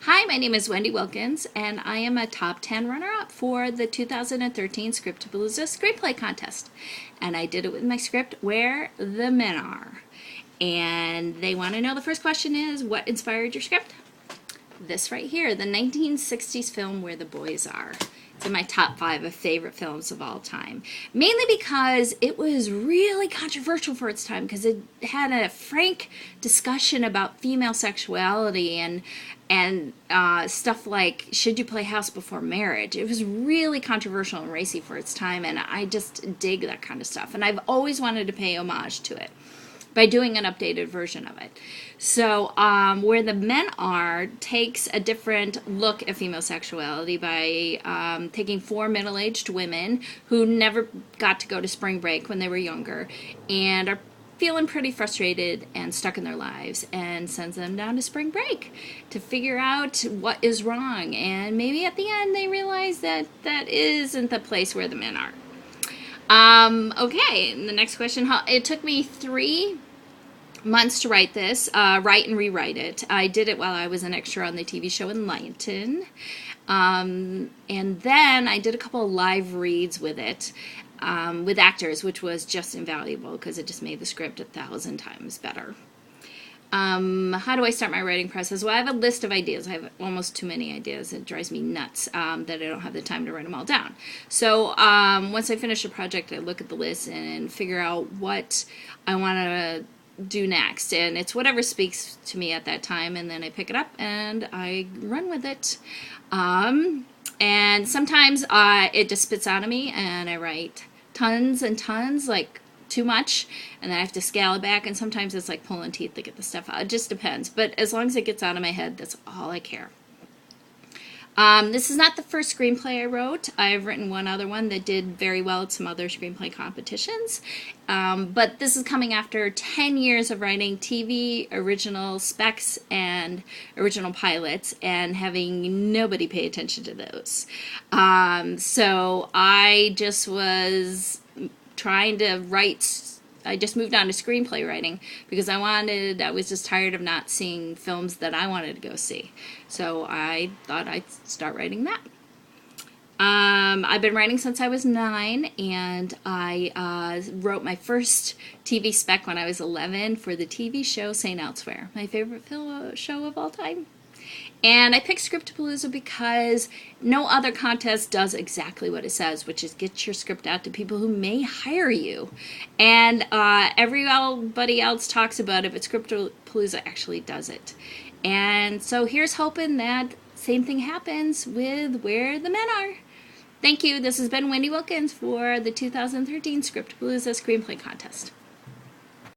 Hi, my name is Wendy Wilkins, and I am a top 10 runner-up for the 2013 Scriptapalooza Screenplay Contest. And I did it with my script, Where the Men Are. And they want to know, the first question is, what inspired your script? This right here, the 1960s film Where the Boys Are. It's in my top 5 of favorite films of all time. Mainly because it was really controversial for its time, because it had a frank discussion about female sexuality and stuff like, should you play house before marriage? It was really controversial and racy for its time, and I just dig that kind of stuff. And I've always wanted to pay homage to it by doing an updated version of it. So Where the Men Are takes a different look at female sexuality by taking 4 middle-aged women who never got to go to spring break when they were younger and are feeling pretty frustrated and stuck in their lives, and sends them down to spring break to figure out what is wrong. And maybe at the end they realize that that isn't the place where the men are. Okay, the next question. It took me 3 months to write this, write and rewrite it. I did it while I was an extra on the TV show Enlightened. And then I did a couple of live reads with it, with actors, which was just invaluable because it just made the script 1,000 times better. How do I start my writing process? Well, I have a list of ideas. I have almost too many ideas. It drives me nuts that I don't have the time to write them all down. So once I finish a project, I look at the list and figure out what I want to do next. And it's whatever speaks to me at that time, and then I pick it up and I run with it. And sometimes it just spits out of me and I write tons and tons, like too much, and then I have to scale it back, and sometimes it's like pulling teeth to get the stuff out. It just depends, but as long as it gets out of my head, that's all I care. This is not the first screenplay I wrote. I've written one other one that did very well at some other screenplay competitions, but this is coming after 10 years of writing TV original specs and original pilots and having nobody pay attention to those. So I just was trying to write. I just moved on to screenplay writing because I was just tired of not seeing films that I wanted to go see. So I thought I'd start writing that. I've been writing since I was 9, and I wrote my first TV spec when I was 11 for the TV show St. Elsewhere, my favorite show of all time. And I picked Scriptapalooza because no other contest does exactly what it says, which is get your script out to people who may hire you. And everybody else talks about it, but Scriptapalooza actually does it. And so here's hoping that same thing happens with Where the Men Are. Thank you. This has been Wendy Wilkins for the 2013 Scriptapalooza Screenplay Contest.